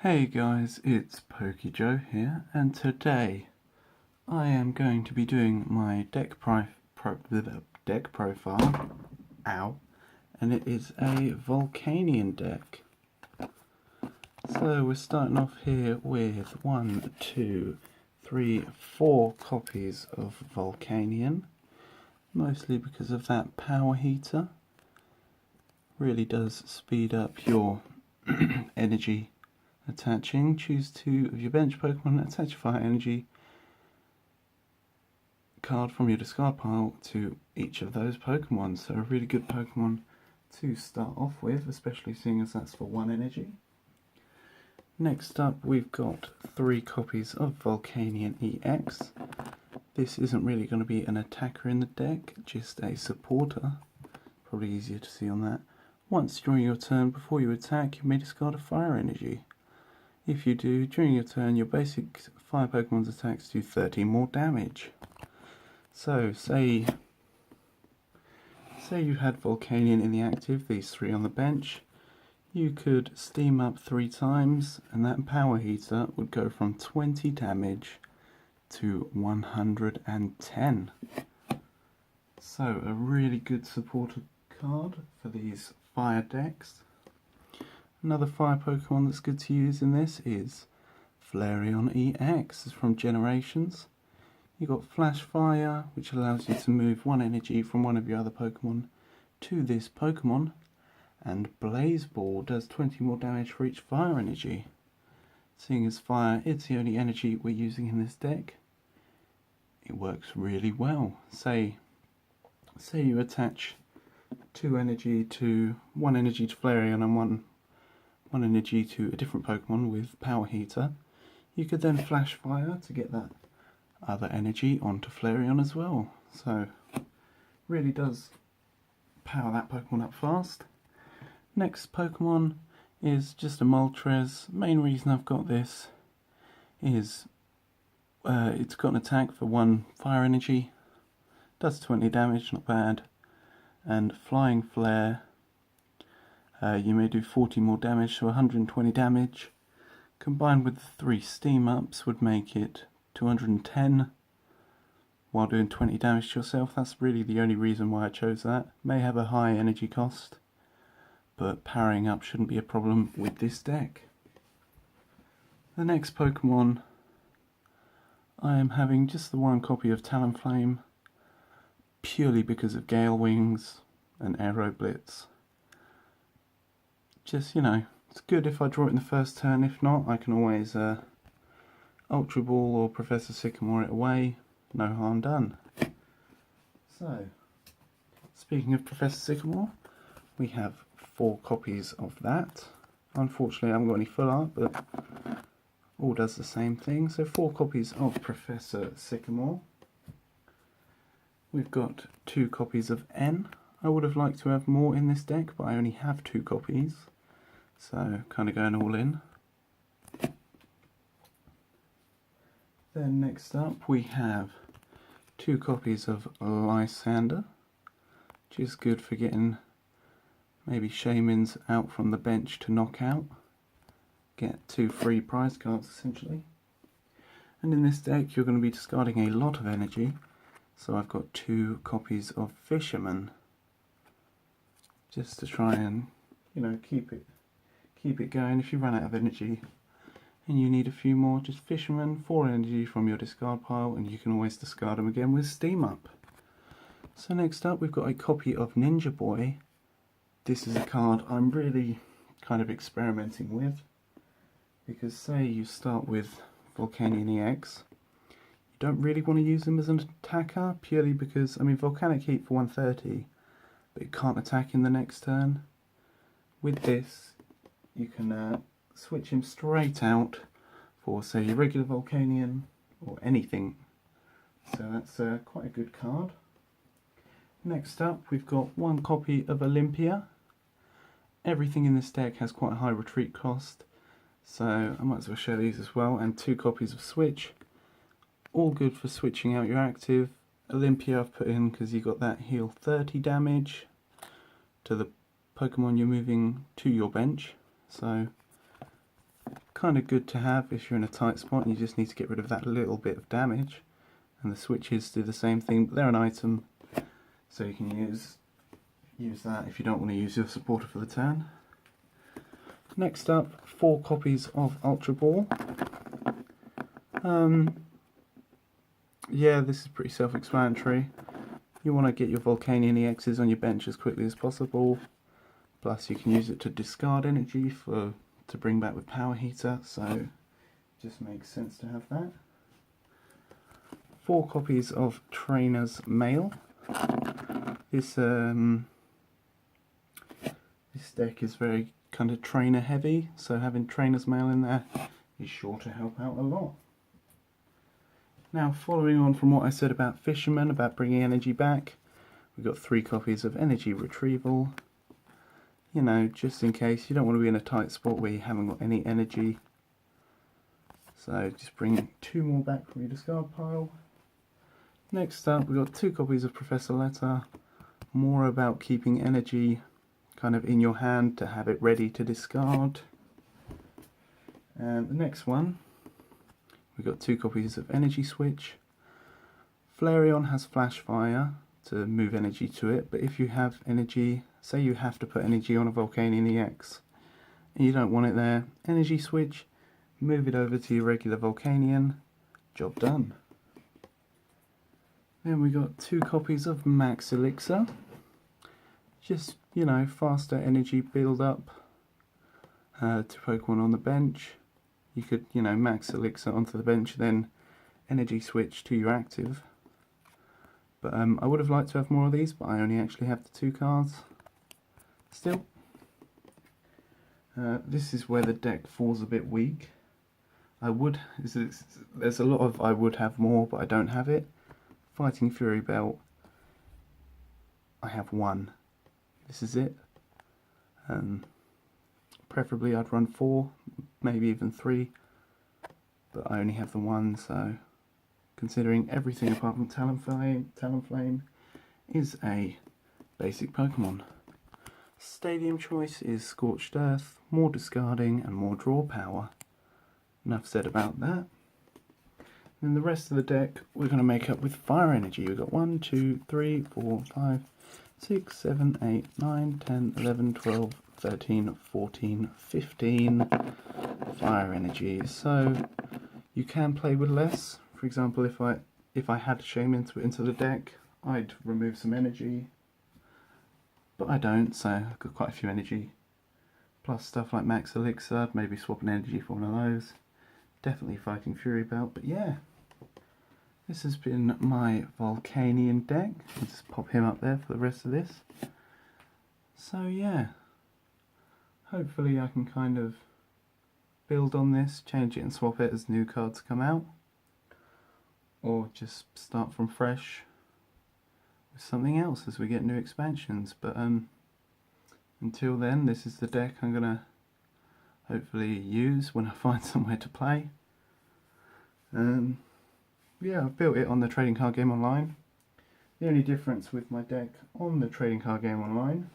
Hey guys, it's PokeJoe here, and today I am going to be doing my deck profile, and it is a Volcanion deck. So we're starting off here with 1, 2, 3, 4 copies of Volcanion, mostly because of that power heater. Really does speed up your energy attaching. Choose 2 of your bench Pokemon, attach a fire energy card from your discard pile to each of those Pokemon. So a really good Pokemon to start off with, especially seeing as that's for 1 energy. Next up we've got 3 copies of Volcanion EX. This isn't really going to be an attacker in the deck, just a supporter. Probably easier to see on that. Once during your turn, before you attack, you may discard a fire energy. If you do, during your turn, your basic fire Pokemon's attacks do 30 more damage. So, say you had Volcanion in the active, these 3 on the bench, you could steam up 3 times, and that power heater would go from 20 damage to 110. So, a really good supporter card for these fire decks. Another fire Pokemon that's good to use in this is Flareon EX. It's from Generations. You've got Flash Fire, which allows you to move 1 energy from one of your other Pokemon to this Pokemon. And Blaze Ball does 20 more damage for each fire energy. Seeing as fire, it's the only energy we're using in this deck, it works really well. Say you attach 1 energy to Flareon and one energy to a different Pokemon with Power Heater, you could then Flash Fire to get that other energy onto Flareon as well. So, really does power that Pokemon up fast. Next Pokemon is just a Moltres. Main reason I've got this is it's got an attack for 1 fire energy, does 20 damage, not bad, and Flying Flare. You may do 40 more damage, so 120 damage. Combined with the 3 steam ups would make it 210 while doing 20 damage to yourself. That's really the only reason why I chose that. May have a high energy cost, but powering up shouldn't be a problem with this deck. The next Pokemon, I am having just the 1 copy of Talonflame, purely because of Gale Wings and Aero Blitz. Just, it's good if I draw it in the first turn. If not, I can always Ultra Ball or Professor Sycamore it away. No harm done. So, speaking of Professor Sycamore, we have 4 copies of that. Unfortunately, I haven't got any full art, but all does the same thing. So 4 copies of Professor Sycamore. We've got 2 copies of N. I would have liked to have more in this deck, but I only have 2 copies. So, kind of going all in. Then next up we have 2 copies of Lysander, which is good for getting maybe Shaymins out from the bench to knock out. Get 2 free prize cards essentially. And in this deck you're going to be discarding a lot of energy, so I've got 2 copies of Fisherman, just to try and, keep it going. If you run out of energy and you need a few more, just Fisherman, 4 energy from your discard pile, and you can always discard them again with Steam Up. So next up we've got a copy of Ninja Boy. This is a card I'm really kind of experimenting with, because say you start with Volcanion EX, you don't really want to use him as an attacker, purely because, Volcanic Heat for 130, but it can't attack in the next turn. With this, you can switch him straight out for, say, your regular Volcanion or anything. So that's quite a good card. Next up, we've got 1 copy of Olympia. Everything in this deck has quite a high retreat cost, so I might as well show these as well. And 2 copies of Switch. All good for switching out your active. Olympia I've put in because you got that heal 30 damage to the Pokemon you're moving to your bench. So kind of good to have if you're in a tight spot and you just need to get rid of that little bit of damage. And the switches do the same thing, but they're an item, so you can use that if you don't want to use your supporter for the turn. Next up, 4 copies of Ultra Ball. Yeah, this is pretty self-explanatory. You want to get your Volcanion EXs on your bench as quickly as possible. Plus you can use it to discard energy to bring back with Power Heater, so it just makes sense to have that. 4 copies of Trainer's Mail. This deck is very kind of trainer heavy, so having Trainer's Mail in there is sure to help out a lot. Now, following on from what I said about Fisherman, about bringing energy back, we've got 3 copies of Energy Retrieval. You know, just in case you don't want to be in a tight spot where you haven't got any energy. So just bring 2 more back from your discard pile. Next up, we've got 2 copies of Professor Letter. More about keeping energy kind of in your hand to have it ready to discard. And the next one, we've got 2 copies of Energy Switch. Flareon has Flash Fire to move energy to it, but if you have energy, say you have to put energy on a Volcanion EX and you don't want it there, Energy Switch, move it over to your regular Volcanion, job done. Then we got 2 copies of Max Elixir. Just, you know, faster energy build up to Pokemon on the bench. You could, you know, Max Elixir onto the bench, then Energy Switch to your active. But I would have liked to have more of these, but I only actually have the 2 cards. Still. This is where the deck falls a bit weak. There's a lot of I would have more, but I don't have it. Fighting Fury Belt, I have 1. This is it. Preferably I'd run 4, maybe even 3, but I only have the 1, so considering everything apart from Talonflame is a basic Pokemon. Stadium choice is Scorched Earth, more discarding and more draw power. Enough said about that. Then the rest of the deck we're going to make up with Fire Energy. We've got 1, 2, 3, 4, 5, 6, 7, 8, 9, 10, 11, 12, 13, 14, 15 Fire Energy. So you can play with less. For example, if I had Shame into the deck, I'd remove some energy. But I don't, so I've got quite a few energy. Plus stuff like Max Elixir, maybe swap an energy for one of those. Definitely Fighting Fury Belt, but yeah. This has been my Volcanion deck. I'll just pop him up there for the rest of this. So yeah, hopefully I can kind of build on this, change it and swap it as new cards come out. Or just start from fresh with something else as we get new expansions. But until then, this is the deck I'm going to hopefully use when I find somewhere to play. Yeah, I've built it on the Trading Card Game Online. The only difference with my deck on the Trading Card Game Online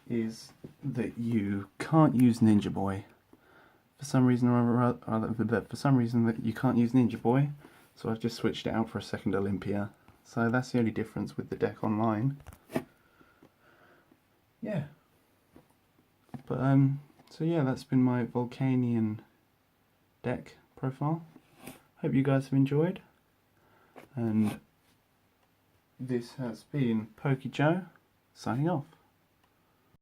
is that you can't use Ninja Boy. For some reason that you can't use Ninja Boy, so I've just switched it out for a second Olympia. So that's the only difference with the deck online. Yeah. But so yeah, that's been my Volcanion deck profile. Hope you guys have enjoyed. And this has been Pokey Joe signing off.